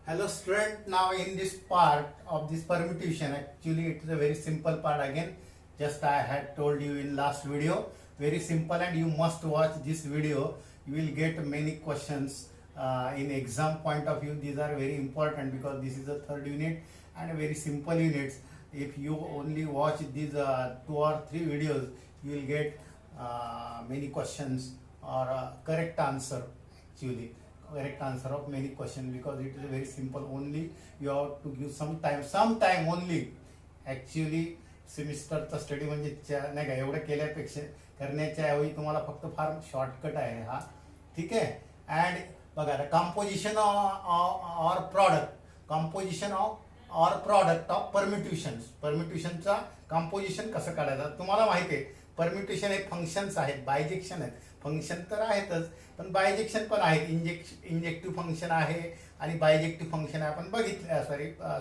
Hello student, now in this part of this permutation, actually it is a very simple part again, just I had told you in last video, very simple, and you must watch this video. You will get many questions in exam point of view. These are very important because this is the third unit and a very simple units. If you only watch these 2 or 3 videos, you will get many questions or correct answer, actually correct answer of many questions, because it is very simple. Only you have to give some time only. Actually सेमिस्टरचा study म्हणजे नाही का एवढं केल्यापेक्षा करण्याच्या ऐवजी तुम्हाला फक्त फार शॉर्टकट आहे हा, ठीक आहे. अँड बघा, कंपोजिशन ऑर प्रॉडक्ट ऑफ परम्युटेशनचा कंपोजिशन कसं काढायचं तुम्हाला माहिती आहे. परम्युटेशन हे फंक्शन्स आहेत, बायजेक्शन आहेत. फंक्शन तर आहेतच, पण बायजेक्शन पण आहेत. इंजेक्टिव्ह फंक्शन आहे आणि बायजेक्टिव्ह फंक्शन आहे. आपण बघितलं,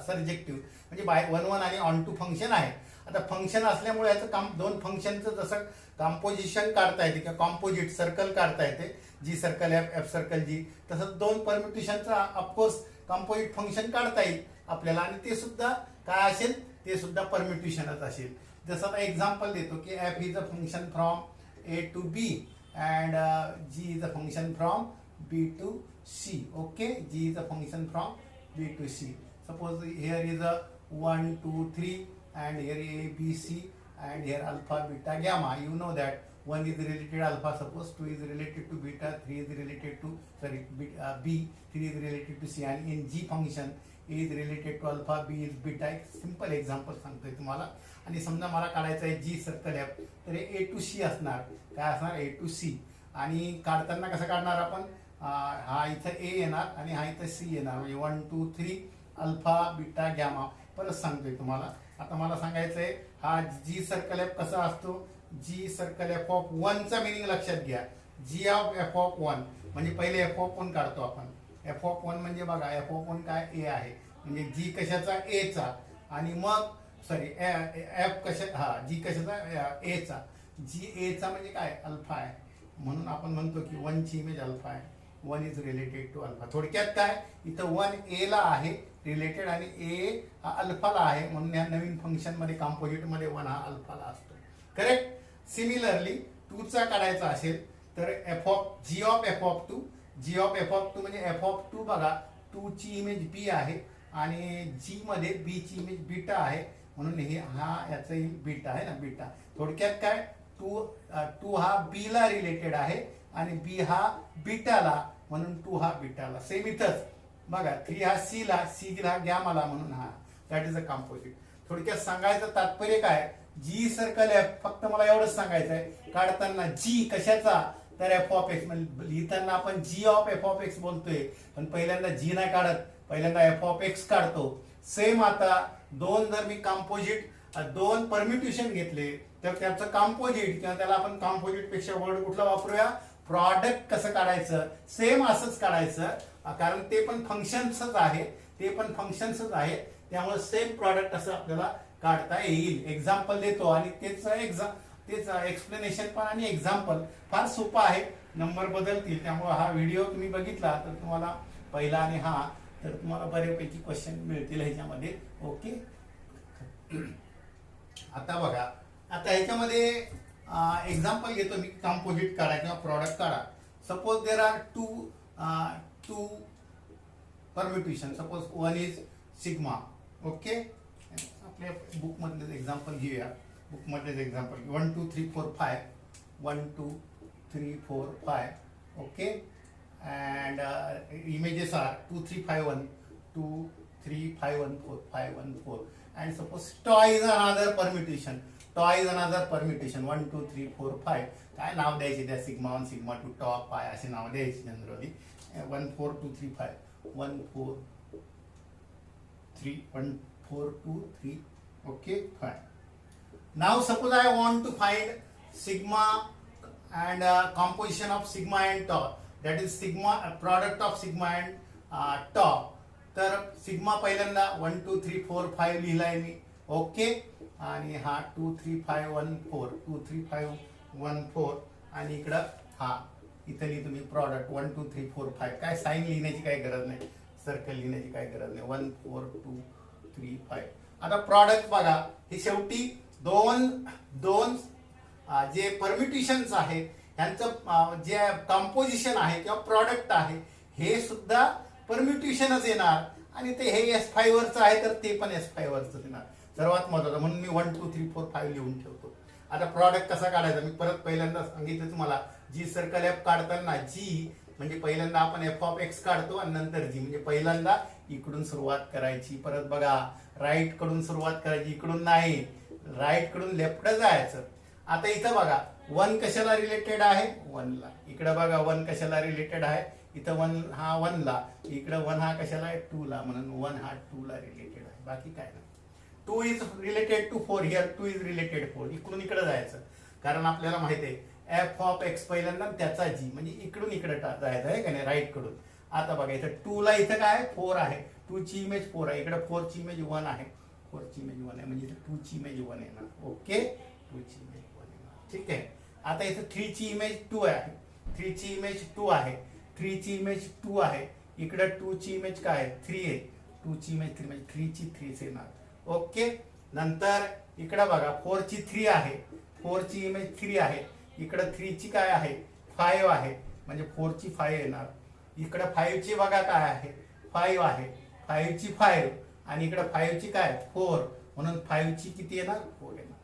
सर्जेक्टिव्ह म्हणजे वन आणि ऑन टू फंक्शन आहे. आता फंक्शन असल्यामुळे याचं दोन फंक्शनचं जसं कंपोजिशन काढता येते किंवा कॉम्पोजिट सर्कल काढता येते, जी सर्कल एफ सर्कल जी, तसंच दोन परम्युटेशनचं ऑफकोर्स कंपोजिट फंक्शन काढता येईल आपल्याला, आणि ते सुद्धा काय असेल, ते सुद्धा परम्युटेशनच असेल. जसं आता एक्झाम्पल देतो की F is a function from A to B and g is a function from b to c. Okay, g is a function from b to c. Suppose here is a 1 2 3 and here a b c and here alpha beta gamma. You know that 1 is related to alpha, suppose 2 is related to beta, 3 is related to b, 3 is related to c, and in g function a is related to alpha, b is beta. एक simple example सांगतोय तुम्हाला. आणि समजा मला काढायचं आहे जी circle F, तर ए to C असणार. काय असणार? ए टू सी. आणि काढताना कसं काढणार आपण? हा इथं ए येणार आणि हा इथं सी येणार, म्हणजे 1 2 3 अल्फा बीटा गॅमा. परत सांगतोय तुम्हाला. आता मला सांगायचं आहे हा जी सर्कल एफ कसा असतो. जी सर्कल एफ ऑफ 1 चा मिनिंग लक्षात घ्या. जी ऑफ एफ ऑफ 1 म्हणजे पहिले एफ ऑफ 1 काढतो आपण. एफ ऑफ 1 म्हणजे बघा, एफ ऑफ 1 काय? ए आहे, म्हणजे जी कशाचा? ए चा. आणि मग एफ कशा, जी कशाचा? ए चा. जी ए चा म्हणजे काय? अल्फा आहे. म्हणून आपण म्हणतो की 1 ची इमेज अल्फा आहे. 1 इज रिलेटेड टू अल्फा. थोडक्यात काय, इथं 1 ए ला आहे रिलेटेड आणि ए हा अल्फाला आहे, म्हणून या नवीन फंक्शन मध्ये कंपोजिट मध्ये 1 हा अल्फाला असतो. करेक्ट. सिमिलरली 2 चा काढायचा असेल तर F of G of F of 2. G of F of 2 म्हणजे एफ ऑफ 2 बघा, 2 ची इमेज बी आहे आणि जी मध्ये बी ची इमेज बीटा आहे, म्हणून हे हा याचा बीटा आहे ना, बीटा. थोडक्यात काय, 2 हा बी ला रिलेटेड आहे आणि बी हा बीटाला, म्हणून 2 हा बीटाला. सेम इथंच बघा, 3 हा सी ला, सी हा गॅमाला, म्हणून हा. That is a composite. थोडक्यात सांगायचं तात्पर्य काय, जी सर्कल एफ, फक्त मला एवढंच सांगायचं आहे, काढताना जी कशाचा? तर एफ ऑफ एक्स. म्हणजे लिहिताना आपण जी ऑफ एफ ऑफ एक्स बोलतोय, पण पहिल्यांदा जी नाही काढत, पहिल्यांदा एफ ऑफ एक्स काढतो. सेम आता जर मी कंपोजिट 2 परम्युटेशन घेतले तर त्याचं कंपोजिट, किंवा त्याला आपण कंपोजिट पेक्षा वर्ड कुठला वापरूया? प्रॉडक्ट. कसं काढायचं? सेम असंच काढायचं, कारण ते पण फंक्शन्सच आहे, त्यामुळे सेम प्रॉडक्ट असं आपल्याला काढता येईल. एक्झाम्पल देतो आणि तेच एक्सप्लेनेशन पण आणि एक्झाम्पल फार सोपं आहे. नंबर बदलतील, त्यामुळे हा व्हिडिओ तुम्ही बघितला तर तुम्हाला पहिला आणि हा, तर तुम्हाला बऱ्यापैकी क्वेश्चन मिळतील ह्याच्यामध्ये. ओके. आता बघा, आता ह्याच्यामध्ये एक्झाम्पल घेतो मी, कंपोजिट काढा किंवा प्रॉडक्ट काढा. Suppose there are two permutation. Suppose 1 is sigma. Okay. आपल्या बुक मधलेच एक्झाम्पल घेऊया. बुक मधलेच example 1 2 3 4 5. 1 2 3 4 5. Okay. and images are 2 3 5 1 2 3 5 1 4 5 1 4. and suppose toy is another permutation. 1 2 3 4 5. काय नाव द्यायचे त्या? सिग्मा 1 सिग्मा 2 टॉप पाय असे नाव द्यायचे generally. 1 4 2 3 5 1 4 3 1 4 2 3. okay, fine. Now suppose I want to find sigma and composition of sigma and tau. That is sigma, product of sigma and tau. तर sigma पहिल्यांदा 1 2 3 4 5 लिहिलाय मी. Okay. आणि हा 2 3 5 1 4 2 3 5 1 4. आणि इकडं हा इथं तुम्ही प्रॉडक्ट 1 2 3 4 5. काय साईन लिहिण्याची काही गरज नाही. सर्कल लिहिण्याची काय गरज नाही. 1 4 2 3 5. आता प्रॉडक्ट बघा, हे शेवटी दोन दोन जे परम्युटेशन्स आहे ह्यांचं जे कंपोजिशन आहे किंवा प्रॉडक्ट आहे हे सुद्धा परम्युटेशनच येणार आणि ते हे S5 वरचं आहे तर ते पण S5 वरच येणार. सर्वात महत्वाचं म्हणून मी 1 2 3 4 5 लिहून ठेवतो. आता प्रॉडक्ट कसा काढायचा मी परत पहिल्यांदा सांगितलं तुम्हाला. जी सर्कल एफ काढताना जी म्हणजे पहिल्यांदा आपण एफ ऑफ एक्स काढतो आणि नंतर जी म्हणजे पहिल्यांदा इकडून सुरुवात करायची. परत बघा राईट कडून सुरुवात करायची, इकडून नाही, राईट कडून लेफ्ट जायचं. आता इथं बघा 1 कशाला रिलेटेड आहे 1 ला. इकडे बघा 1 कशाला रिलेटेड आहे, इथं 1 हा 1 ला, इकडे 1 हा कशाला आहे 2 ला, म्हणून 1 हा 2 ला रिलेटेड आहे, बाकी काय नाही. 2 is related to 4 here, 2 is related 4. इकडून इकडे जायचं कारण आपल्याला माहिती आहे एफ ऑफ एक्स पहिल्यांदा त्याचा जी म्हणजे इकडून इकडे जायचं आहे का नाही राईट कडून. आता बघा इथं 2 ला इथं काय 4 आहे, 2 ची इमेज 4 आहे, इकडे 4 ची इमेज 1 आहे, 4 ची इमेज 1 आहे म्हणजे इथं 2 ची इमेज 1 येणार. ओके 2 ची इमेज 1 येणार. ठीक आहे. आता इथं 3 ची इमेज 2 आहे, 3 ची इमेज 2 आहे, 3 ची इमेज 2 आहे, इकडे 2 ची इमेज काय आहे 3 आहे, 2 ची इमेज 3 म्हणजे 3 ची 3 येणार. ओके. नंतर इकडे बघा 4 ची 3 आहे, 4 ची इमेज 3 आहे, इकडे 3 ची काय आहे 5 आहे म्हणजे 4 ची 5 येणार. इकडे 5 ची बघा काय आहे 5 आहे, 5 ची 5 आणि इकडे 5 ची काय 4 म्हणून 5 ची किती येणार 4 येणार.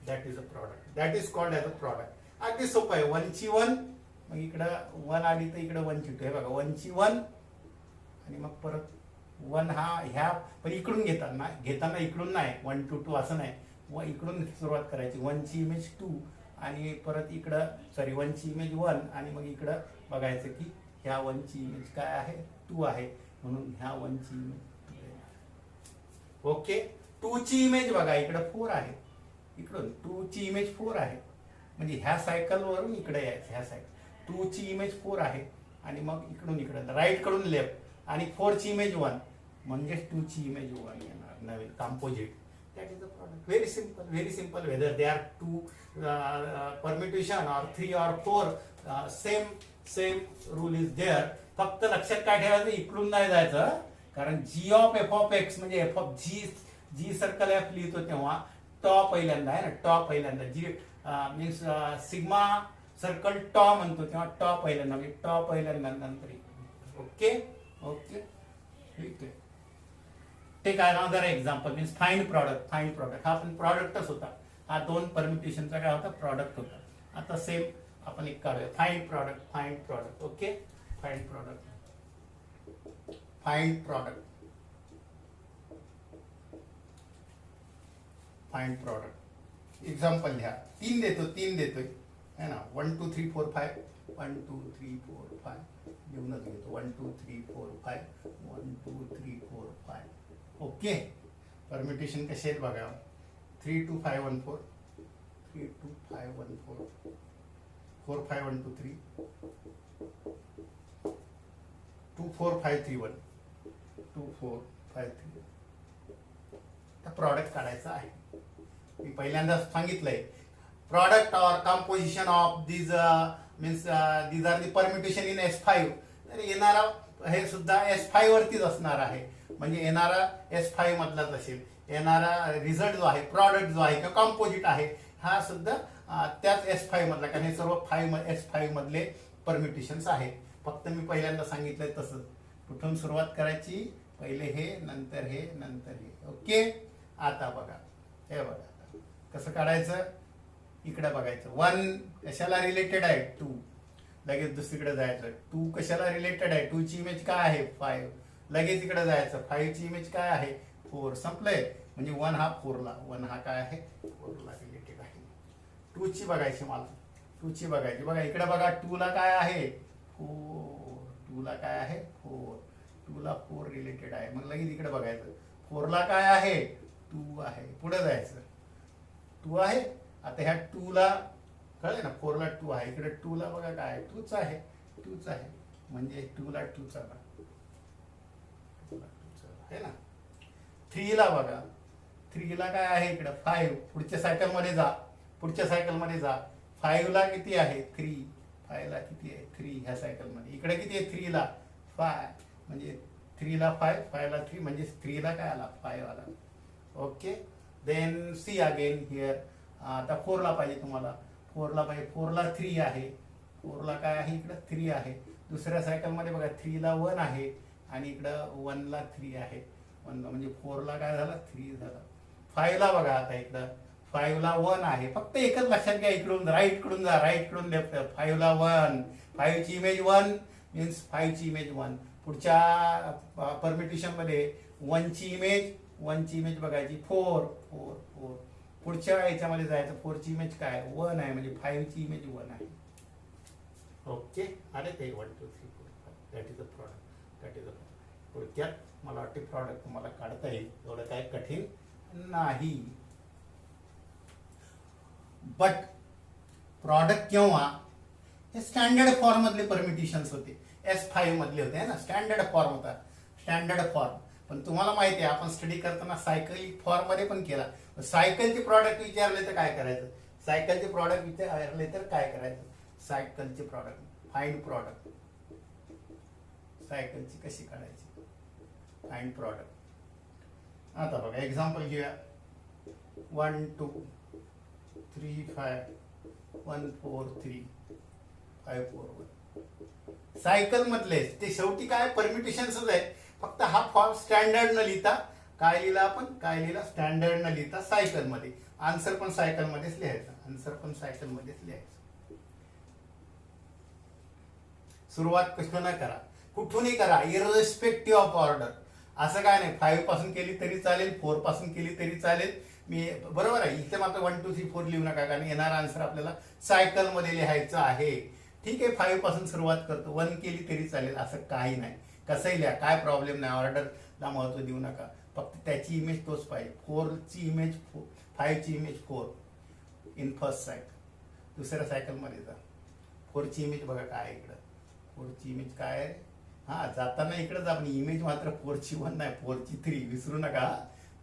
That is a product, that is called as a product. अगदी सोपं आहे. 1 ची 1 मग इकडं 1 आली तर इकडे 1 ची 2 हे बघा 1 ची 1 आणि मग परत 1 हा ह्या पण इकडून घेताना इकडून नाही 1 2 2 असं नाही, इकडून सुरुवात करायची. 1 ची इमेज 2 आणि परत इकडं 1 ची इमेज 1 आणि मग इकडं बघायचं की ह्या 1 ची इमेज काय आहे 2 आहे म्हणून ह्या 1 ची इमेज 2 आहे. ओके. 2 ची इमेज बघा इकडे 4 आहे, इकडून 2 ची इमेज 4 आहे म्हणजे ह्या सायकल वरून इकडे यायचं. ह्या सायकल 2 ची इमेज 4 आहे आणि मग इकडून इकडे राईट कडून लेफ्ट आणि 4 ची इमेज 1 म्हणजे 2 ची इमेज 1 येणार नवीन composite. That is the product. Very simple, very simple. Whether they are two permutation or 3 or 4, same rule is there. फक्त लक्षात काय ठेवायचं इकडून नाही जायचं कारण G of F of X म्हणजे F of G circle F लिहितो तेव्हा टॉ पहिल्यांदा आहे ना, टॉ पहिल्यांदा G means sigma circle tau म्हणतो तेव्हा टॉ पहिल्यांदा म्हणजे टॉ पहिल्यांदा नंतर. ओके ओके ठीक आहे. Take another example means find product. Find product हा पण प्रॉडक्टच होता, हा 2 परम्युटेशनचा काय होता प्रॉडक्ट होता. आता सेम आपण एक काढूया find product. Find product. Okay find product. Find product. Find product. Example लिहा. 3 देतोय है ना. 1 2 3 4 5 1 2 3 4 5 लिहूनच घेतो. 1 2 3 4 5 1 2 3 4 5. ओके. परम्युटेशन कसे आहेत बघा. 3 2 5 1 4 3 2 5 1 4 4 5 1 2 3 2 4 5 3 1 2 4 5 3. प्रॉडक्ट काढायचं आहे. मी पहिल्यांदा सांगितलंय product or composition of these means these are the permutation in S5. तर येणारा हे सुद्धा S5 वरतीच असणार आहे म्हणजे येणारा S5 मधलाच असेल. येणारा रिझल्ट जो आहे प्रॉडक्ट जो आहे किंवा कंपोजिट आहे हा सुद्धा त्याच S5 मधला कारण हे सर्व S5 मधले परम्युटेशन्स आहेत. फक्त मी पहिल्यांदा सांगितलंय तसंच कुठून सुरुवात करायची पहिले हे नंतर हे नंतर हे. ओके. आता बघा हे बघा कसं काढायचं. इकडे बघायचं 1 कशाला रिलेटेड आहे 2 लगेच दुसरीकडे जायचं. 2 कशाला रिलेटेड आहे 2 ची इमेज काय आहे 5 लगेच इकडे जायचं. 5 ची इमेज काय आहे 4 संपलंय म्हणजे 1 हा 4 ला 1 हा काय आहे 4 ला रिलेटेड आहे. 2 ची बघायची मला 2 ची बघायची. बघा इकडे बघा 2 ला काय आहे 4 2 ला काय आहे 4 2 ला 4 रिलेटेड आहे. मग लगेच इकडे बघायचं 4 ला काय आहे 2 आहे. पुढे जायचं 2 आहे. आता ह्या 2 ला कळलं ना 4 ला 2 आहे इकडे 2 ला बघा काय 2च आहे 2च आहे म्हणजे 2 ला 2 चा है ना. 3 ला बघा 3 ला काय आहे इकडे 5 पुढच्या सायकल मध्ये जा 5 ला किती आहे 3 5 ला किती आहे 3 ह्या सायकल मध्ये. इकडे किती आहे 3 ला 5 म्हणजे 3ला 5, 5ला 3 म्हणजे 3ला काय आला 5 आला. Okay. Then see again here. आता 4ला पाहिजे तुम्हाला. 4ला पाहिजे. 4ला 3 आहे. 4ला काय आहे इकडं 3 आहे. दुसऱ्या सायकलमध्ये बघा 3ला 1 आहे आणि इकडं 1ला 3 आहे. 1ला म्हणजे 4ला काय झालं 3 झालं. 5ला बघा आता इकडं 5ला 1 आहे. फक्त एकच लक्षात घ्या, इकडून राईट कडून जा, राईट कडून लेफ्ट. 5ला 1, 5ची इमेज 1 मीन्स 5ची इमेज 1. पुढच्या परमिटेशन मध्ये 1ची इमेज बघायची 4, 4, 4. पुढच्या याच्यामध्ये जायचं 4ची इमेज काय 1 आहे म्हणजे 5ची इमेज 1 आहे. ओके. आले ते 1 2 3 4 5 that is a product. That is a थोडक्यात मला वाटते प्रॉडक्ट तुम्हाला काढता येईल, एवढं काय कठीण नाही. बट प्रॉडक्ट केव्हा हे स्टँडर्ड फॉर्म मधले परमिटेशन्स होते. S5 मधले होते है ना, स्टँडर्ड फॉर्म होता. Standard form. पण तुम्हाला माहिती आहे आपण स्टडी करताना सायकलिक फॉर्म मध्ये पण केला. सायकलचे प्रॉडक्ट विचारले तर काय करायचं. सायकलचे प्रॉडक्ट विचारले तर काय करायचं. सायकलचे प्रॉडक्ट फाइंड प्रॉडक्ट. सायकलची कशी काढायची फाइंड प्रॉडक्ट. आता बघा एक्झाम्पल घेऊया. 1 2 3 5 1 4 3 5 4 1. सायकल मधले ते शेवटी काय परमिटेशन्सच आहेत. फक्त हा फॉर्म स्टँडर्ड न लिहिता काय लिहिला आपण, काय लिहिला स्टँडर्ड न लिहिता सायकल मध्ये. आन्सर पण सायकल मध्येच लिहायचं. आन्सर पण सायकल मध्येच लिहायचं. सुरुवात कुठून करा, कुठूनही करा, इररिस्पेक्टिव्ह ऑफ ऑर्डर. असं काय नाही 5 पासून केली तरी चालेल, 4 पासून केली तरी चालेल. मी बरोबर आहे इथे मात्र 1 2 3 4 लिहू नका, कारण येणारा आन्सर आपल्याला सायकल मध्ये लिहायचं आहे. ठीक आहे 5 पासून सुरुवात करतो, 1 केली तरी चालेल, असं काही नाही. कसंही लिहा, काय प्रॉब्लेम नाही. ऑर्डरला महत्व देऊ नका. फक्त त्याची इमेज तोच पाहिजे. 4ची इमेज 5ची इमेज 4 इन फर्स्ट सायकल. दुसऱ्या सायकलमध्ये जा. 4ची इमेज बघा काय इकडं. 4ची इमेज काय आहे. हा जाताना इकडे जा, पण इमेज मात्र 4ची 1 नाही 4ची 3 विसरू नका.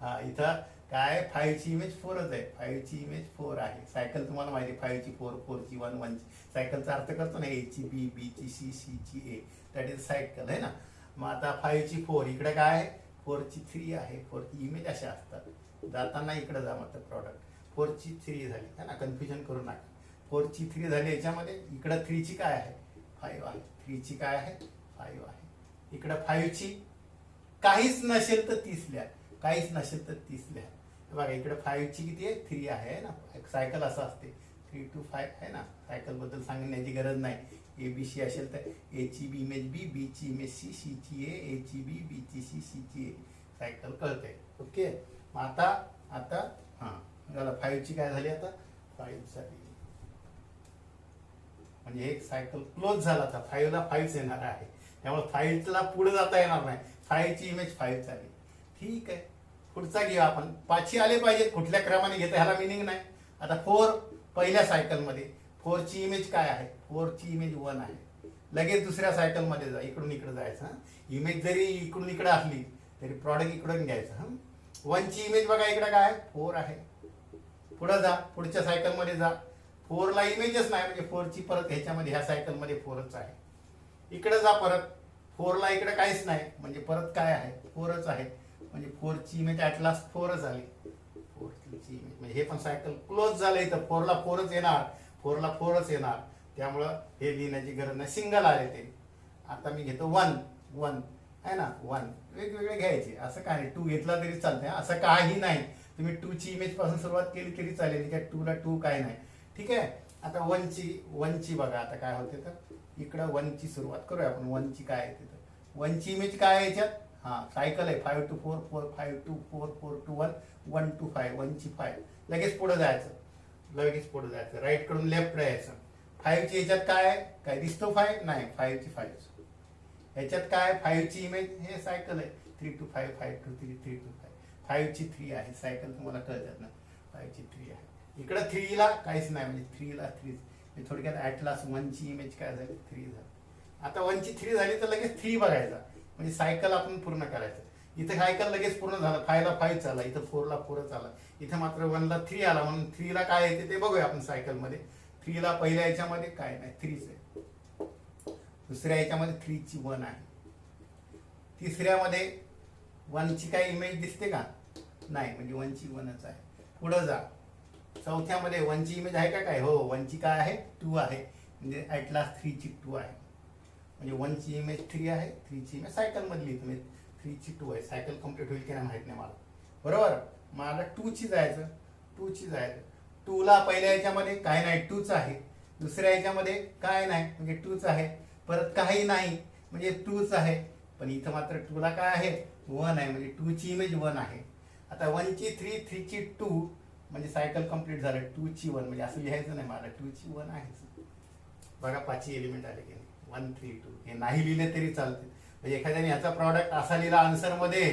हा इथं काय 5ची इमेज 4च आहे. 5ची इमेज 4 आहे. सायकल तुम्हाला माहिती 5ची 4, 4ची 1, 1ची. सायकलचा अर्थ करतो ना एची बी, बीची सी, सीची ए. दॅट इज सायकल आहे ना. मग आता 5ची 4 इकडे काय आहे 4ची 3 आहे. 4ची इमेज अशा असतात. जाताना इकडे जा मात्र प्रॉडक्ट. 4ची 3 झाली है ना, कन्फ्युजन करू नका. 4ची 3 झाली याच्यामध्ये. इकडे 3ची काय आहे 5 आहे. 3ची काय आहे 5 आहे. इकडे 5ची काहीच नसेल तर 30 लिहा, काहीच नसेल तर 30 लिहा. बघा इकडे 5ची किती आहे 3 आहे ना. सायकल असं असते 3 to 5 आहे ना. सायकल बद्दल सांगण्याची गरज नाही. ABC असेल तर एची बी इमेज बी, बीची इमेज सी, सीची ए, एची बी, बीची सी, सीची ए. सायकल कळते. ओके. आता आता हां झालं 5ची काय झाली आता 5 झाली. म्हणजे एक सायकल क्लोज झाला. आता 5ला 5 येणार आहे, त्यामुळे 5ला पुढे जाता येणार नाही. 5ची इमेज 5 झाली. ठीक आहे पुढचा घेऊया आपण. 5ची आले पाहिजे, कुठल्या क्रमाने घेता ह्याला मिनिंग नाही. आता 4 पहिल्या सायकलमध्ये 4ची इमेज काय आहे 4ची इमेज 1 आहे. लगेच दुसऱ्या सायकलमध्ये जा, इकडून इकडे जायचं. इमेज जरी इकडून इकडे असली तरी प्रॉडक्ट इकडून घ्यायचं. 1ची इमेज बघा इकडे काय आहे 4 आहे. पुढे जा, पुढच्या सायकलमध्ये जा. 4ला इमेजच नाही म्हणजे 4ची परत ह्याच्यामध्ये ह्या सायकलमध्ये 4च आहे. इकडे जा परत 4ला इकडे काहीच नाही म्हणजे परत काय आहे 4च आहे. म्हणजे 4ची इमेज ॲट लास्ट 4च आली. 4ची इमेज म्हणजे हे पण सायकल क्लोज झालं. इथं 4ला 4च येणार, 4ला 4च येणार. त्यामुळं हे लिहिण्याची गरज नाही, सिंगल आले ते. आता मी घेतो 1 1 आहे ना. 1 वेगवेगळे घ्यायचे, असं काय नाही. 2 घेतला तरी चालतंय, असं काही नाही. तुम्ही 2ची इमेज पासून सुरुवात केली तरी चालेल. त्या 2ला 2 काय नाही. ठीक आहे. आता 1ची बघा आता काय होते तर इकडं 1ची सुरुवात करूया आपण. 1ची काय आहे तिथं 1ची इमेज काय आहे याच्यात. हां सायकल आहे 5 to 4 4 5 to 4 4 to 1 1 to 5. 1ची 5 लगेच पुढे जायचं, लगेच पुढे जायचं. राईट कडून लेफ्ट यायचं. 5ची याच्यात काय आहे काय दिसतो 5 नाही 5ची 5. ह्याच्यात काय 5ची इमेज हे सायकल आहे 3 to 5 5 to 3 3 to 5. 5ची 3 आहे. सायकल तुम्हाला कळतात ना. 5ची 3 आहे. इकडे 3ला काहीच नाही म्हणजे 3ला 3. थोडक्यात ॲट लास्ट 1ची इमेज काय झाली 3 झाली. आता 1ची 3 झाली तर लगेच 3 बघायचा म्हणजे सायकल आपण पूर्ण करायचं. इथं सायकल लगेच पूर्ण झालं. 5ला 5 आला, इथं 4ला 4च आला. इथं मात्र 1ला 3 आला म्हणून 3ला काय येते ते बघूया आपण सायकलमध्ये. 3ला पहिल्या याच्यामध्ये काय नाही 3च आहे. दुसऱ्या याच्यामध्ये 3ची 1 आहे. तिसऱ्यामध्ये 1ची काही इमेज दिसते का? नाही, म्हणजे 1ची 1च आहे. पुढं जा. चौथ्यामध्ये 1ची इमेज आहे का? काय? हो, 1ची काय आहे? 2 आहे. म्हणजे ॲट लास्ट 3ची 2 आहे. म्हणजे 1ची इमेज 3 आहे, 3ची इमेज सायकल मधली, तुम्ही 3ची 2 आहे. सायकल कम्प्लीट होईल की नाही माहित नाही मला. बरोबर. मला 2ची जायचं, 2ची जायचं. 2ला पहिल्या ह्याच्यामध्ये काय नाही, 2च आहे. दुसऱ्या ह्याच्यामध्ये काय नाही, म्हणजे 2च आहे. परत काही नाही, म्हणजे 2च आहे. पण इथं मात्र 2ला काय आहे? 1 आहे, म्हणजे 2ची इमेज 1 आहे. आता 1ची 3, 3ची 2, म्हणजे सायकल कंप्लीट झालं. 2ची 1, म्हणजे असं लिहायचं नाही मला, 2ची 1 आहे. बघा 5 एलिमेंट आले की नाही, 1 3 2. हे नाही लिहिले तरी चालते. म्हणजे एखाद्याने ह्याचा प्रॉडक्ट असा लिहिला आन्सर मध्ये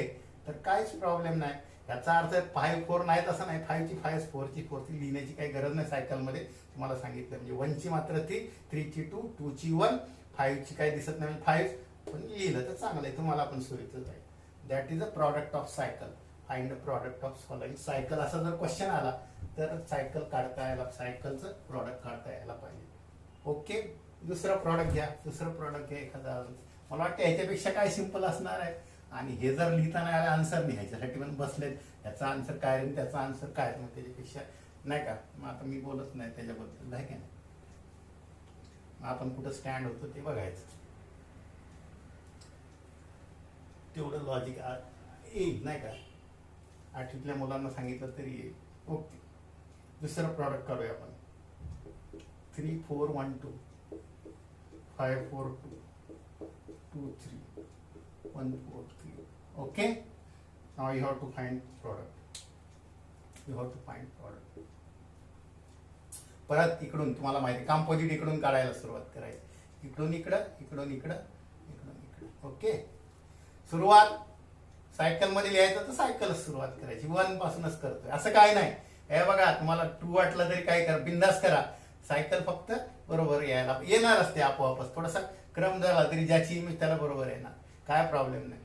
तर काहीच प्रॉब्लेम नाही. याचा अर्थ 5 4 नाहीत असं नाही. 5ची 5, 4ची 4 लिहिण्याची काही गरज नाही सायकलमध्ये, तुम्हाला सांगितलं. म्हणजे 1ची मात्र 3, 3ची 2, 2ची 1, 5ची काही दिसत नाही, 5. पण लिहिलं तर चांगलं आहे, तुम्हाला पण सोयीचं आहे. That is a product of cycle. Find a product of following cycle, असा जर क्वेश्चन आला तर सायकल काढता यायला, सायकलचं प्रॉडक्ट काढता यायला पाहिजे. ओके. दुसरं प्रॉडक्ट घ्या, दुसरं प्रॉडक्ट घ्या एखादा. मला वाटतं याच्यापेक्षा काय सिंपल असणार आहे. आणि हे जर लिहिता नाही आलं आन्सर नाही, ह्याच्यासाठी पण बसलेत याचा आन्सर काय आणि त्याचा आन्सर काय, मग त्याच्यापेक्षा नाही का. मग आता मी बोलत नाही त्याच्याबद्दल, आहे की नाही. मग आपण कुठं स्टँड होतो ते बघायचं, तेवढं लॉजिक येईल नाही का. 8वीतल्या मुलांना सांगितलं तरी येईल. ओके. दुसरं प्रॉडक्ट करूया आपण. 3 4 1 2, 5 4 2, 2 3, 1 4 3. Okay. Now you have to find product. You have to find product. परत इकडून तुम्हाला माहिती, कंपोजिट इकडून काढायला सुरुवात करायची. इकडून इकडं, इकडून इकडं, इकडून इकडं. ओके. सुरुवात सायकल मध्ये लिहायचं तर सायकलच सुरुवात करायची. 1 पासूनच करतोय असं काय नाही. हे बघा, तुम्हाला 2 वाटलं तरी काय करा, बिंदास करा. सायकल फक्त बरोबर यायला येणार असते आपोआपच. थोडासा क्रम झाला तरी ज्याची इमेज त्याला बरोबर येणार, काय प्रॉब्लेम नाही.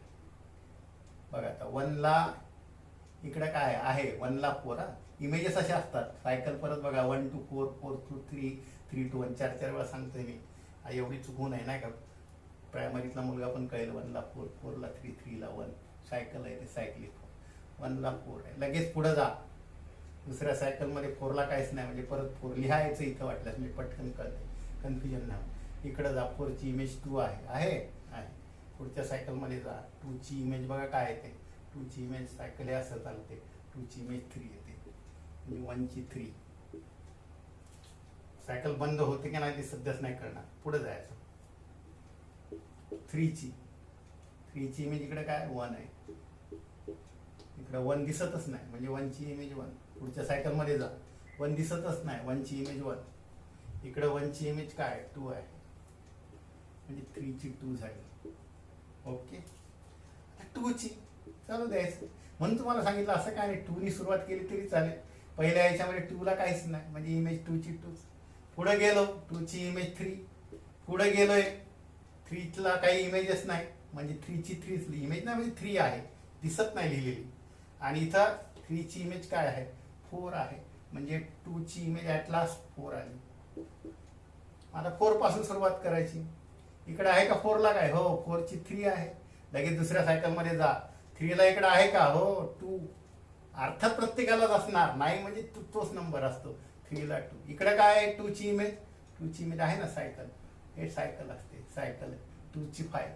बघा आता 1ला इकडे काय आहे, 1ला 4. इमेजेस अशा असतात. सायकल परत बघा 1 2 4, 4 2 3, 3 2 1, 4 वेळा सांगतोय मी. एवढी चुकून आहे नाही का. प्रायमरीतला मुलगा पण कळेल. 1ला 4, 4ला 3, 3ला 1. सायकल आहे ते सायकलिक. 1ला 4 आहे. लगेच पुढे जा. दुसऱ्या सायकलमध्ये 4ला काहीच नाही, म्हणजे परत 4 लिहायचं इथं वाटल्यास मी पटकन कळते, कन्फ्युजन नाही. इकडे जा. 4ची इमेज 2 आहे. पुढच्या सायकलमध्ये जा. 2ची इमेज बघा काय येते. 2ची इमेज सायकल हे असं चालते. 2ची इमेज 3 येते, म्हणजे 1ची 3. सायकल बंद होते की नाही ते सध्याच नाही करणार. पुढे जायचं. 3ची इमेज इकडे काय 1 आहे. इकडे 1 दिसतच नाही, म्हणजे 1ची इमेज 1. पुढच्या सायकलमध्ये जा. 1 दिसतच नाही, 1ची इमेज 1. इकडे 1ची इमेज काय 2 आहे, म्हणजे 3ची 2 झाली. ओके. 2ची चालू द्यायचं. म्हणून तुम्हाला सांगितलं असं काय नाही, 2नी सुरुवात केली तरी चालेल. पहिल्या याच्यामध्ये 2ला काहीच नाही, म्हणजे इमेज 2ची 2. पुढे गेलो, 2ची इमेज 3. पुढे गेलोय, 3ला काही इमेजेस नाही, म्हणजे 3ची 3 इमेज नाही, म्हणजे 3 आहे, दिसत नाही लिहिलेली. आणि इथं 3ची इमेज काय आहे 4 आहे, म्हणजे 2ची इमेज ॲट लास्ट 4 आली. आता 4 पासून सुरुवात करायची. इकडे आहे का 4ला काय? हो, 4ची 3 आहे. लगेच दुसऱ्या सायकलमध्ये जा. 3ला इकडे आहे का? हो, 2. अर्थात प्रत्येकालाच असणार नाही, म्हणजे तोच नंबर असतो. 3ला 2. इकडे काय आहे 2ची इमेज आहे ना सायकल. हे सायकल असते, सायकल 2ची 5.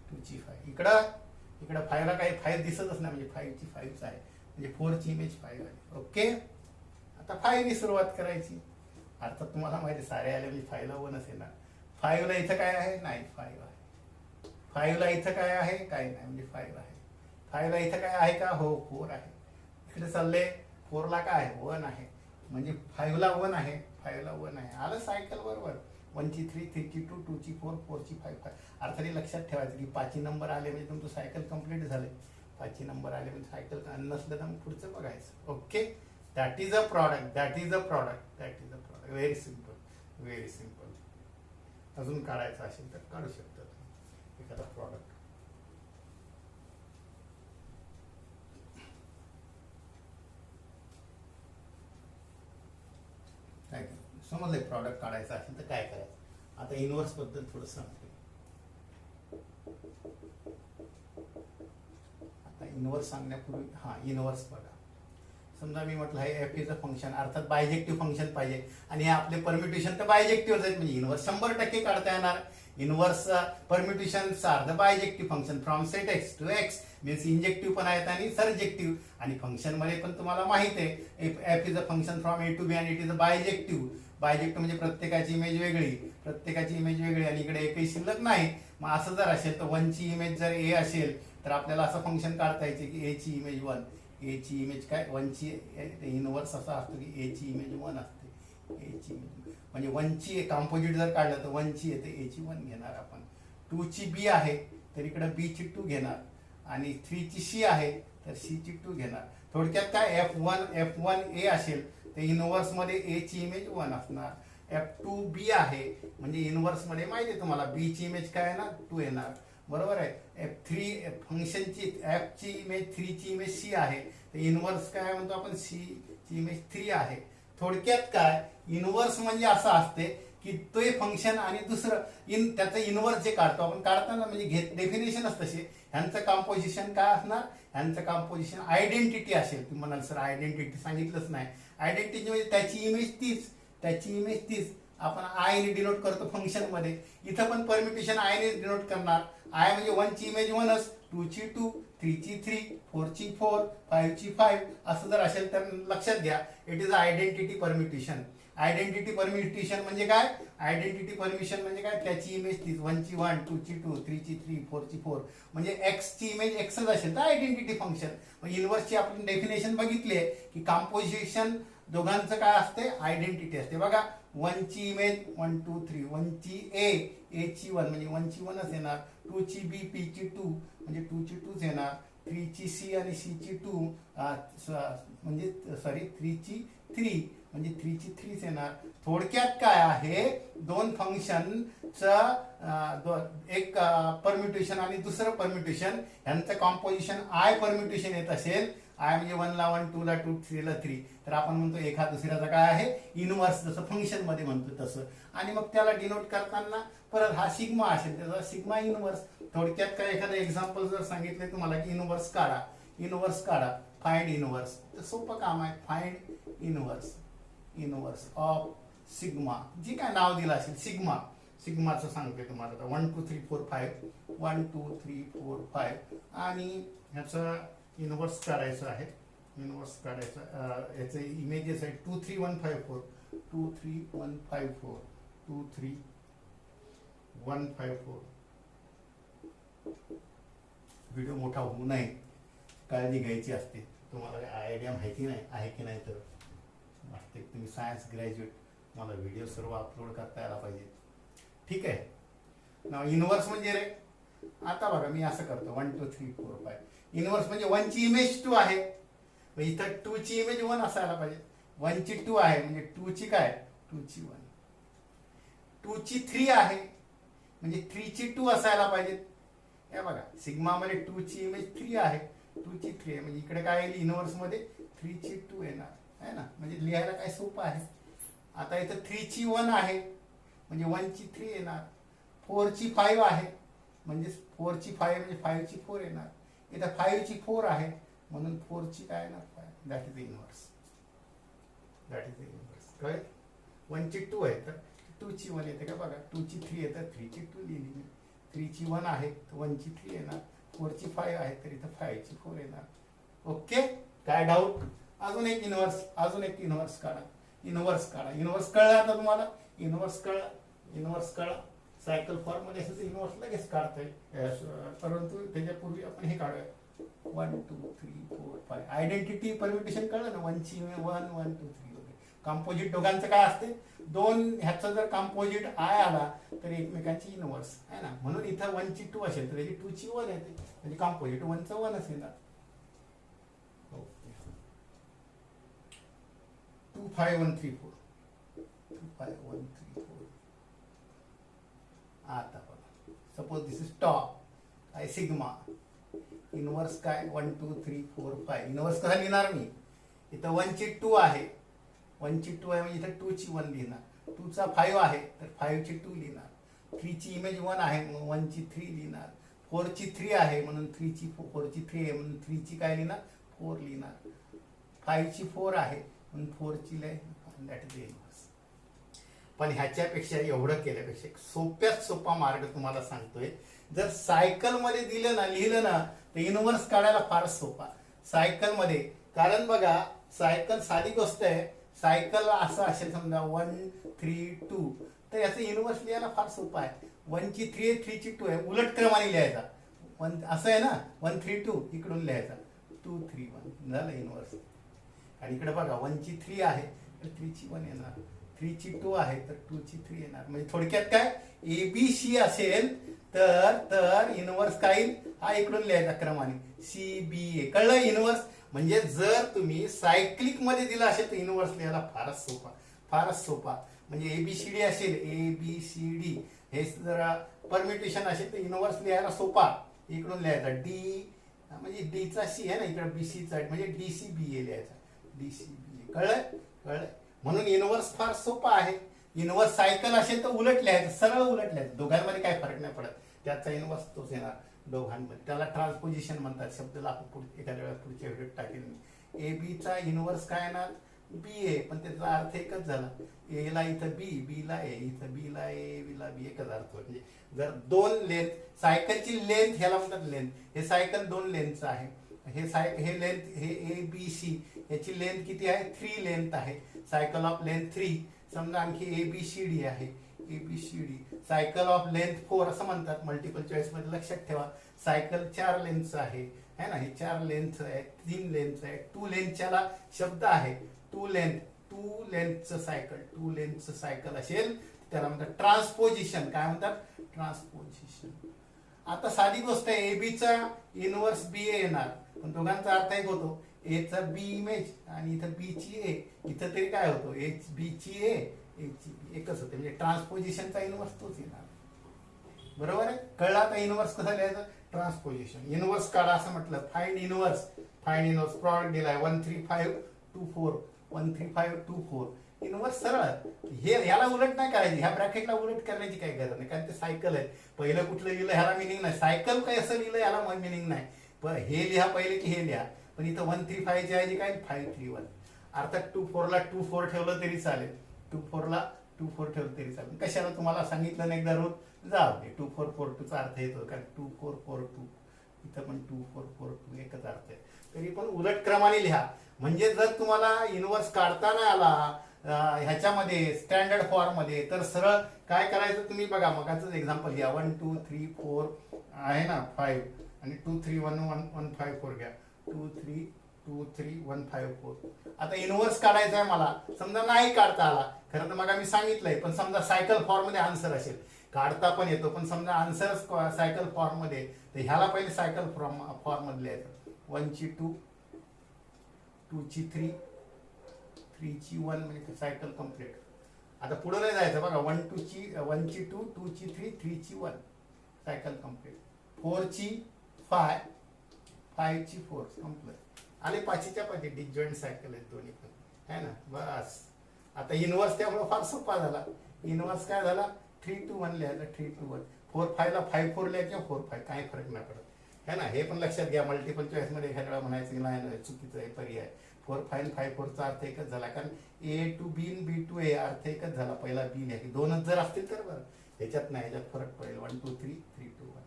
2ची 5. इकडं 5ला काही 5 दिसतच नाही, म्हणजे 5ची 5च आहे, म्हणजे 4ची इमेज 5 आहे. ओके. आता 5नी सुरुवात करायची. अर्थात तुम्हाला माहिती सारे आले म्हणजे 5ला 1च येणार. 5ला इथं काय आहे? नाही, 5 आहे. 5ला इथं काय आहे? काही नाही, म्हणजे 5 आहे. 5ला इथं काय आहे का? हो, 4 आहे. इकडे चालले 4ला काय आहे? 1 आहे, म्हणजे 5ला 1 आहे. 5ला 1 आहे. आलं सायकल बरोबर. 1ची 3, 3ची 2, 2ची 4, 4ची 5. अर्थाने लक्षात ठेवायचं की 5ची नंबर आले म्हणजे तुमचं सायकल कंप्लीट झाले. 5ची नंबर आले म्हणजे सायकल नसलं तर मग पुढचं बघायचं. Okay. That is a product. Very simple. अजून काढायचं असेल तर काढू शकतात एखादा प्रॉडक्ट. काय समजलंय? प्रॉडक्ट काढायचं असेल तर काय करायचं. आता इनव्हर्स बद्दल थोडं सांगतो. आता इनव्हर्स सांगण्यापूर्वी इनव्हर्स बघा. समजा मी म्हटलं हे एफ इज अ फंक्शन, अर्थात बायजेक्टिव्ह फंक्शन पाहिजे आणि हे आपले परम्युटेशन तर बायजेक्टिव्ह आहेत, म्हणजे इनव्हर्स 100% काढता येणार. Inverse permutations are the bijective function from set X to X, means injective पण आहेत आणि सर्जेक्टिव्ह. आणि फंक्शन मध्ये पण तुम्हाला माहित आहे F is a function from A to B आणि इट इज अ बायजेक्टिव्ह. बायजेक्टिव्ह म्हणजे प्रत्येकाची इमेज वेगळी आणि इकडे एकही शिल्लक नाही. मग असं जर असेल तर 1 ची इमेज जर ए असेल तर आपल्याला असं फंक्शन काढता यायचे की ए ची इमेज 1, ए ची इमेज काय 1 ची इनव्हर्स असा असतो की ए ची इमेज 1 असते. ए ची इमेज म्हणजे 1 ची कॉम्पोजिट जर काढलं तर 1 ची येते, ए ची 1 घेणार आपण. 2 ची बी आहे तर इकडे बी ची 2 घेणार आणि 3 ची सी आहे तर सी ची 2 घेणार. थोडक्यात काय F1 ए असेल तर इनव्हर्स मध्ये ए ची इमेज 1 असणार. F2 बी आहे म्हणजे इनव्हर्स मध्ये माहिती आहे तुम्हाला बी ची इमेज काय आहे ना 2 येणार, बरोबर आहे. F3 फंक्शनची F ची इमेज 3 ची इमेज सी आहे तर इनव्हर्स काय म्हणतो आपण सी ची इमेज 3 आहे. थोडक्यात काय इनव्हर्स म्हणजे असं असते की ते फंक्शन आणि दुसरं त्याचं इनव्हर्स जे काढतो आपण काढताना म्हणजे डेफिनेशनच तशी. ह्यांचं कॉम्पोजिशन काय असणार, ह्यांचं कॉम्पोजिशन आयडेंटिटी असेल. तुम्ही म्हणाल सर आयडेंटिटी सांगितलंच नाही. आयडेंटिटी म्हणजे त्याची इमेज तीच आपण आय ने डिनोट करतो फंक्शन मध्ये. इथं पण परम्युटेशन आय ने डिनोट करणार. आय म्हणजे 1 ची इमेज 1च, 2 ची 2, 3 ची 3, 4 ची 4, 5 ची 5 असं जर असेल तर लक्षात घ्या it is identity permutation. Identity permutation म्हणजे काय, आयडेंटिटी परम्युटेशन म्हणजे काय त्याची इमेज तीच 1 ची 1, 2 ची 2, 3 ची 3, 4 ची 4 म्हणजे एक्स ची इमेज एक्सच असेल तर आयडेंटिटी फंक्शन. मग इनव्हर्सची आपण डेफिनेशन बघितली आहे की कॉम्पोजिशन दोघांचं काय असते आयडेंटिटी असते. बघा 1 ची इमेज 1 2 3, 1 ची ए ची 1 म्हणजे 1 ची 1च येणार. 2 ची बी पी ची 2 म्हणजे 2 ची 2च येणार. 3 ची सी आणि सी ची 2 म्हणजे 3 ची 3 म्हणजे 3 ची 3च येणार. थोडक्यात काय आहे दोन फंक्शनचं एक परम्युटेशन आणि दुसरं परम्युटेशन यांचं कॉम्पोजिशन आय परम्युटेशन येत असेल, आय म्हणजे 1 ला 1, 2 ला 2, 3 ला 3 तर आपण म्हणतो एका दुसऱ्याचा काय आहे इनव्हर्स, जसं फंक्शन मध्ये म्हणतो तसं. आणि मग त्याला डिनोट करताना परत हा सिग्मा असेल त्याचा सिग्मा इनव्हर्स. थोडक्यात काय एखादं एक्झाम्पल जर सांगितले तुम्हाला की इनव्हर्स काढा फाइंड इनव्हर्स तर सोपं काम आहे. फाइंड इनव्हर्स ऑफ सिग्मा, जी काय नाव दिलं असेल सिग्माचं सांगते तुम्हाला 1 2 3 4 5 1 2 3 4 5 आणि ह्याचं इनव्हर्स काढायचं आहे. याचे इमेजेस आहेत 2 3 1 5 4 2 3 1 5 4 2 3 1 5 4. व्हिडिओ मोठा होऊ नये काळजी घ्यायची असते. तुम्हाला आयडिया माहिती नाही आहे की नाही तर वाटते तुम्ही सायन्स ग्रॅज्युएट, मला व्हिडिओ सर्व अपलोड करता यायला पाहिजे. ठीक आहे ना. इनव्हर्स म्हणजे रे आता बघा मी असं करतो 1 2 3 4 5. इनव्हर्स म्हणजे 1 ची इमेज 2 आहे, इथं 2 ची इमेज 1 असायला पाहिजे. 1 ची 2 आहे म्हणजे 2 ची काय 2 ची 1. 2 ची 3 आहे म्हणजे 3 ची 2 असायला पाहिजे. हे बघा सिग्मा मध्ये 2 ची इमेज 3 आहे, 2 ची 3 आहे म्हणजे इकडे काय येईल इनव्हर्स मध्ये 3 ची 2 येणार आहे ना. म्हणजे लिहायला काय सोपं आहे. आता इथं 3 ची 1 आहे म्हणजे 1 ची 3 येणार. 4 ची 5 आहे म्हणजे 4 ची 5 म्हणजे 5 ची 4 येणार. इथं 5 ची 4 आहे म्हणून 4 ची काय येणार 5. That is inverse. कळेल. 1 ची 2 आहे तर 2 ची 1 येते का बघा. 2 ची 3 येतं 3 ची 2 लिहिली मी. 3 ची 1 आहे तर 1 ची 3 येणार. 4 ची 5 आहे तर इथं 5 ची 4 येणार. ओके काय डाऊट. अजून एक इनव्हर्स काढा. इनव्हर्स कळलं आता तुम्हाला. इनव्हर्स कळा सायकल फॉर्म मध्ये असेल तर इनव्हर्स लगेच काढता येईल, परंतु त्याच्यापूर्वी आपण हे काढूया 1 2 3 4 5. आयडेंटिटी परम्युटेशन कळलं ना. 1 ची 1 1 2 3 वगैरे. कॉम्पोजिट दोघांचं काय असते दोन ह्याचं जर कॉम्पोजिट आय आला तर एकमेकांची इनव्हर्स आहे ना. म्हणून इथं 1 ची 2 असेल तर त्याची 2 ची 1 येते म्हणजे कॉम्पोजिट 1 चं 1 असेल. 2 5 1 3 4 2 5 1 3 4. आता बघा सपोज दिस इज टॉप काय सिग्मा. इनव्हर्स काय 1 2 3 4 5. इनव्हर्स कसा लिहिणार मी. इथं 1 ची 2 आहे 1 ची 2 आहे म्हणजे इथं 2 ची 1 लिहिणार. 2 चा 5 आहे तर 5 ची 2 लिहिणार. 3 ची इमेज 1 आहे मग 1 ची 3 लिहिणार. 4ची 3 आहे म्हणून 4ची 3 आहे म्हणून 3ची काय लिहिणार 4 लिहिणार. 5ची 4 आहे म्हणून 4ची दॅट इज इनवर्स. पण ह्याच्यापेक्षा एवढं केल्यापेक्षा एक सोप्यात सोपा मार्ग तुम्हाला सांगतोय. जर सायकल मध्ये दिलं ना लिहिलं ना तर इनवर्स काढायला फार सोपा सायकल मध्ये. कारण बघा सायकल साधी गोष्ट आहे. सायकल असं असेल समजा 1 3 2 तर याचं इनवर्स लिहायला फार सोपं आहे. 1ची 3 आहे 3ची 2 आहे उलट क्रमाने लिहायचा. 1 असं आहे ना 1 3 2 इकडून लिहायचा 2 3 1 झालं इनवर्स. आणि इकडे बघा 1ची 3 आहे तर 3ची 1 येणार. 3ची 2 आहे तर 2ची 3 येणार. म्हणजे थोडक्यात काय ABC असेल तर इनवर्स काय हा इकडून लिहायचा क्रमाने CBA. कळलं इनवर्स. म्हणजे जर तुम्ही सायक्लिक मध्ये दिला असेल तर इनवर्स लिहायला फारच सोपा. म्हणजे ABCD असेल ABCD हे जर परम्युटेशन असेल तर इनवर्स लिहायला सोपा. इकडून लिहायचा D म्हणजे Dचा C आहे ना इकडे BCचा म्हणजे DCBA लिहायचा DCBA. कळलं. म्हणून इनवर्स फार सोपा आहे. इनवर्स सायकल असेल तर उलट लिहायचं सरळ उलट लिहायचं. दोघांमध्ये काय फरक नाही पडत. त्याचा इनवर्स तोच येणार दोघांमध्ये. त्याला ट्रान्सपोजिशन म्हणतात. शब्दाला एखाद्या वेळेस पुढच्या व्हिडिओत टाकेल मी. ABचा इनवर्स काय येणार BA पण त्याचा अर्थ एकच झाला. A ला इथं B ला A इथं B ला A B ला B एकच अर्थ. म्हणजे जर दोन लेंथ सायकलची लेंथ ह्याला म्हणतात लेंथ. हे सायकल 2 लेंथचं आहे. हे लेंथ हे ABC याची लेंथ किती आहे 3 लेंथ आहे. Cycle of length 3. समजा आणखी ABCD आहे ABCD. सायकल ऑफ लेंथ 4 असं म्हणतात. मल्टिपल चॉईस मध्ये लक्षात ठेवा. सायकल 4 लेंथचं आहे है ना. हे 4 लेंथचं आहे 3 लेंथचं आहे 2 लेंथच्याला शब्द आहे 2 लेंथचं सायकल असेल त्याला म्हणतात ट्रान्सपोजिशन. काय म्हणतात ट्रान्सपोजिशन. आता साधी गोष्ट आहे ABचा इनवर्स BA येणार पण दोघांचा अर्थ एक होतो. Aचा B इमेज आणि इथं B ची A इथं तरी काय होतो B ची A ची B एकच होते. म्हणजे ट्रान्सपोजिशनचा इनवर्स तोच येणार. बरोबर आहे. कळला आता इनवर्स कसं लिहायचं ट्रान्सपोजिशन. इनवर्स काढा असं म्हटलं. फाइंड इनवर्स प्रॉडक्ट दिलाय 1 3 5 2 4 1 3 5 2 4. इनवर्स सरळ. हे ह्याला उलट नाही करायची. ह्या ब्रॅकेटला उलट करण्याची काही गरज नाही कारण ते सायकल आहे. पहिलं कुठलं लिहिलं ह्याला मिनिंग नाही. सायकल काय असं लिहिलं ह्याला मिनिंग नाही. पण हे लिहा पहिले की हे लिहा. पण इथं 1 3 5 ची आहे काय 5 3 1. अर्थात 2 4 ला 2 4 ठेवलं तरी चालेल. 2 4 ला 2 4 ठेवलं तरी चालेल. कशाला तुम्हाला सांगितलं नाही एकदा रोज जाऊ दे. 2 4 4 2 चा अर्थ येतो कारण 2 4 4 2 इथं पण 2 4 4 2 एकच अर्थ आहे. तरी पण उलट क्रमाने लिहा. म्हणजे जर तुम्हाला इनवर्स काढता नाही आला ह्याच्यामध्ये स्टँडर्ड फॉर्म मध्ये तर सरळ काय करायचं तुम्ही बघा. मगाच एक्झाम्पल घ्या 1 2 3 4 आहे ना 5 आणि 2 3 1 1 1 5 4 घ्या 2 3 2 3 1 5 4. आता इनवर्स काढायचा आहे मला. समजा नाही काढता आला खरं तर मग मी सांगितलंय पण समजा सायकल फॉर्म मध्ये आन्सर असेल काढता पण येतो पण समजा आन्सर सायकल फॉर्म मध्ये तर ह्याला पहिले सायकल फॉर्म मध्ये लिहायचं. 1 ची 2 2 ची 3 3 ची 1 म्हणजे सायकल कंप्लीट. आता पुढे नाही जायचं बघा 1 ची 2 2 ची 3 3 ची 1 सायकल कंप्लीट. 4 ची 5 5 ची 4 संपलं. आणि 5च्या 5 डिसजॉइंट सायकल आहेत दोन्ही पण है ना. बस आता इनवर्स त्यामुळे फार सोपा झाला. इनवर्स काय झाला 3 2 1 लिहायचं 3 2 1. 4 5 ला 5 4 लिहायचं 4 5 काही फरक नाही पडत है ना. हे पण लक्षात घ्या. मल्टिपल चॉईस मध्ये एखाद्या वेळा म्हणायचं की नाही चुकीचं आहे पर्याय. 4 5 5 4 चा अर्थ एकच झाला कारण A to B B to A अर्थ एकच झाला. पहिला B लिहा. दोनच जर असतील तर बरं ह्याच्यात नाही ह्याच्यात फरक पडेल. 1 2 3 3 2 1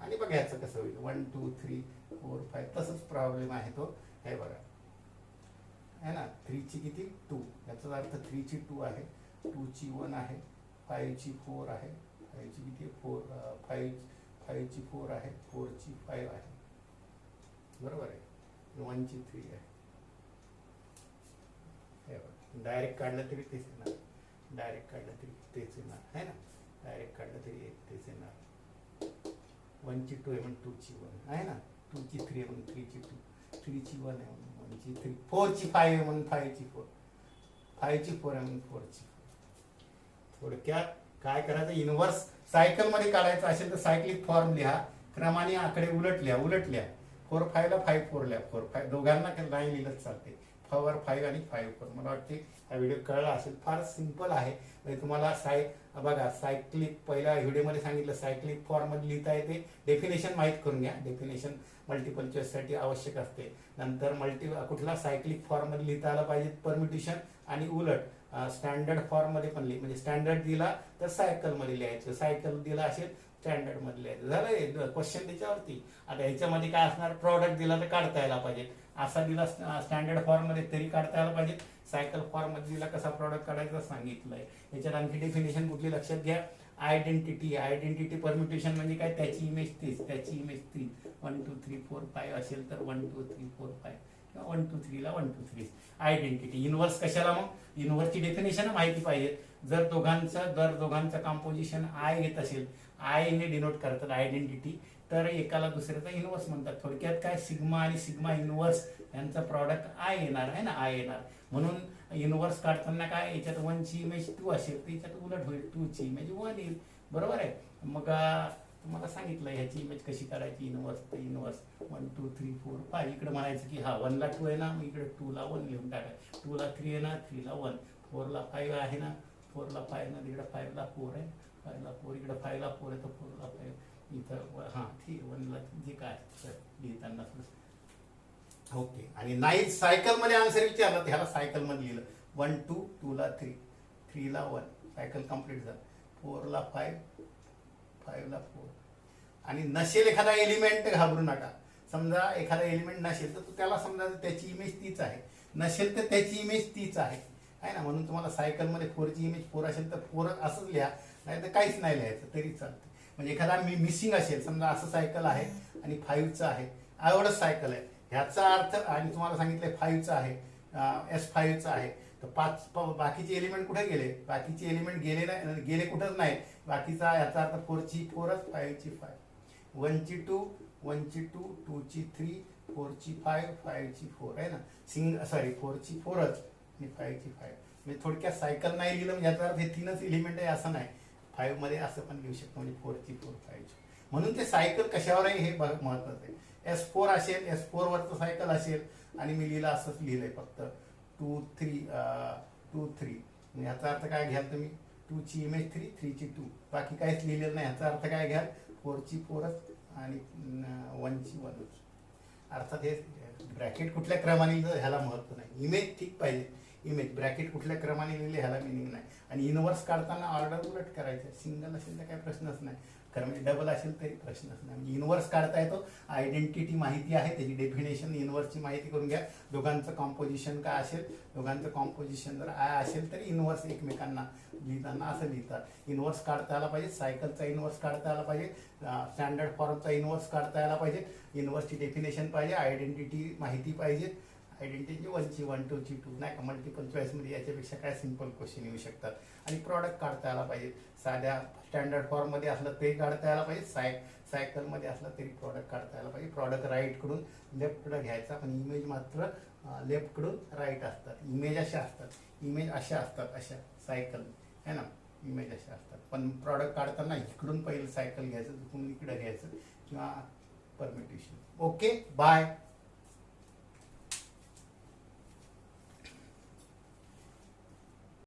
आणि बघा ह्याचं कसं होईल 1 2 3 4 5 तसंच प्रॉब्लेम आहे तो. हे बघा है ना 3 ची किती 2 याचा अर्थ 3 ची 2 आहे 2 ची 1 आहे 5 ची 4 आहे 5 ची किती 4 5 ची 4 आहे 4 ची 5 आहे. बरोबर आहे. 1 ची 3 आहे. डायरेक्ट काढलं तरी तेच येणार. डायरेक्ट काढलं तरी तेच येणार है ना. डायरेक्ट काढलं तरी तेच येणार. 1 ची 2 आहे म्हणून 2 ची 1 आहे ना. 2 ची 3 आहे म्हणून 3 ची 2 3 ची 1 आहे म्हणून 1 ची 3 4 ची 5 आहे म्हणून 5 ची 4 5 ची 4 आहे म्हणून 4 ची 4. थोडक्यात काय करायचं इनवर्स सायकल मध्ये काढायचं असेल तर सायक्लिक फॉर्म लिहा. क्रमाने आकडे उलट लिहा 4 5 ला 5 4 लिहा 4 5 दोघांना नाही लिहिलंच चालते. 4 5 आणि 5 4. मला वाटते हा व्हिडिओ कळला असेल. फार सिंपल आहे. म्हणजे तुम्हाला बघा सायक्लिक पहिल्या व्हिडिओमध्ये सांगितलं सायक्लिक फॉर्ममध्ये लिहिता येते. डेफिनेशन माहीत करून घ्या. डेफिनेशन मल्टिपल चॉईससाठी आवश्यक असते. नंतर कुठला सायक्लिक फॉर्ममध्ये लिहिता आला पाहिजे परम्युटेशन, आणि उलट स्टँडर्ड फॉर्ममध्ये पण म्हणजे स्टँडर्ड दिला तर सायकलमध्ये लिहायचं, सायकल दिला असेल स्टँडर्डमध्ये लिहायचं. झालं क्वेश्चन त्याच्यावरती. आता ह्याच्यामध्ये काय असणार, प्रॉडक्ट दिला तर काढता यायला पाहिजे. असा दिला स्टँडर्ड फॉर्ममध्ये तरी काढता यायला पाहिजे. सायकल फॉर्ममध्ये दिला कसा प्रॉडक्ट काढायचा सांगितलंय. याच्यात आणखी डेफिनेशन कुठली लक्षात घ्या. आयडेंटिटी परम्युटेशन म्हणजे काय, त्याची इमेज तीच, त्याची इमेज तीच. 1 2 3 4 5 असेल तर 1 2 3 4 5 किंवा 1 2 3 ला 1 2 3. आयडेंटिटी. इनव्हर्स कशाला, मग इनव्हर्सची डेफिनेशन माहिती पाहिजे. जर दोघांचं कॉम्पोजिशन आय येत असेल, आय ने डिनोट करतात आयडेंटिटी, तर एकाला दुसऱ्याचा इनव्हर्स म्हणतात. थोडक्यात काय, सिग्मा आणि सिग्मा इनव्हर्स यांचा प्रॉडक्ट आय येणार आहे ना, आय येणार. म्हणून इनव्हर्स काढताना काय, याच्यात 1 ची इमेज 2 असेल तर याच्यात उलट होईल, 2 ची इमेज 1 येईल. बरोबर आहे. मग तुम्हाला सांगितलं ह्याची इमेज कशी काढायची, इनव्हर्स. तर इनव्हर्स 1 2 3 4 5 इकडे म्हणायचं की हा 1 ला 2 आहे ना, मग इकडे 2 ला 1 लिहून टाकाय. 2 ला 3 आहे ना, 3 ला 1. 4 ला 5 आहे ना, 4 ला 5 ना, इकडे 5 ला 4 आहे, 5 ला 4 इकडे 5 ला 4 आहे, तर 4 ला 5 इथं. हां ठीक, 1 ला जे काय लिहिताना. ओके. आणि नाईट सायकल मध्ये आन्सर विचारला तर ह्याला सायकल मध्ये लिहिलं. 1 2 2 ला 3, 3 ला 1, सायकल कम्प्लीट झालं. 4 ला 5, 5 ला 4. आणि नसेल एखादा एलिमेंट, घाबरू नका. समजा एखादा एलिमेंट नसेल तर त्याला समजा त्याची इमेज तीच आहे, नसेल तर त्याची इमेज तीच आहे ना. म्हणून तुम्हाला सायकलमध्ये 4 ची इमेज 4 असेल तर 4 असंच लिहा, नाही तर काहीच नाही लिहायचं तरी चालतं. म्हणजे एखादा मिसिंग असेल, समजा असं सायकल आहे आणि 5चं आहे, एवढंच सायकल आहे ह्याचा अर्थ, आणि तुम्हाला सांगितलंय 5चं आहे, S5चं आहे, तर 5 बाकीचे एलिमेंट कुठे गेले, बाकीचे एलिमेंट गेले नाही, गेले कुठंच नाही. बाकीचा ह्याचा अर्थ 4 ची 4च, 5 ची 5, 1 ची 2, 1 ची 2, 2 ची 3, 4 ची 5, 5 ची 4 आहे ना. 4 ची 4च आणि 5 ची 5. म्हणजे थोडक्यात सायकल नाही लिहिलं म्हणजे याचा अर्थ हे 3च एलिमेंट आहे असं नाही. 5 मध्ये असं पण लिहू शकतो, म्हणजे 4 ची 4, 5 ची. म्हणून ते सायकल कशावर आहे हे महत्वाचं आहे. S4 असेल, S4 वरचं सायकल असेल, आणि मी लिहिलं असंच लिहिलंय फक्त 2 3 2 3. याचा अर्थ काय घ्याल तुम्ही, 2 ची इमेज 3, 3 ची 2, बाकी काहीच लिहिलेलं नाही. याचा अर्थ काय घ्याल, 4 ची 4च आणि 1 ची 1च. अर्थात हे ब्रॅकेट कुठल्या क्रमाने लिहिलं ह्याला महत्व नाही, इमेज ठीक पाहिजे. इमेज ब्रॅकेट कुठल्या क्रमाने लिहिले ह्याला मिनिंग नाही. आणि इनव्हर्स काढताना ऑर्डर उलट करायचं. सिंगल असेल तर काही प्रश्नच नाही, खरं म्हणजे डबल असेल तरी प्रश्नच नाही. म्हणजे इनव्हर्स काढता येतो. आयडेंटिटी माहिती आहे, त्याची डेफिनेशन, इनव्हर्सची माहिती करून घ्या. दोघांचं कॉम्पोजिशन काय असेल, दोघांचं कॉम्पोजिशन जर आय असेल तर इनव्हर्स एकमेकांना लिहिताना असं लिहितात. इनव्हर्स काढता आला पाहिजे, सायकलचा इनव्हर्स काढता आला पाहिजे, स्टँडर्ड फॉर्मचा इनव्हर्स काढता आला पाहिजे, इनव्हर्सची डेफिनेशन पाहिजे, आयडेंटिटी माहिती पाहिजे. आयडेंटिटी 1 ची 1, 2 ची 2 नाही का. मल्टिपल चॉईसमध्ये याच्यापेक्षा काय सिंपल क्वेश्चन येऊ शकतात. आणि प्रॉडक्ट काढता आला पाहिजे. साध्या स्टँडर्ड फॉर्ममध्ये असलं तरी काढता यायला पाहिजे, सायकलमध्ये असलं तरी प्रॉडक्ट काढता यायला पाहिजे. प्रॉडक्ट राईटकडून लेफ्टकडे घ्यायचा, पण इमेज मात्र लेफ्टकडून राईट असतात. इमेज अशा असतात, इमेज अशा असतात, अशा सायकल है ना, इमेज अशा असतात. पण प्रॉडक्ट काढताना इकडून पहिलं सायकल घ्यायचं, तिकडून इकडे घ्यायचं, किंवा परम्युटेशन. Okay, bye.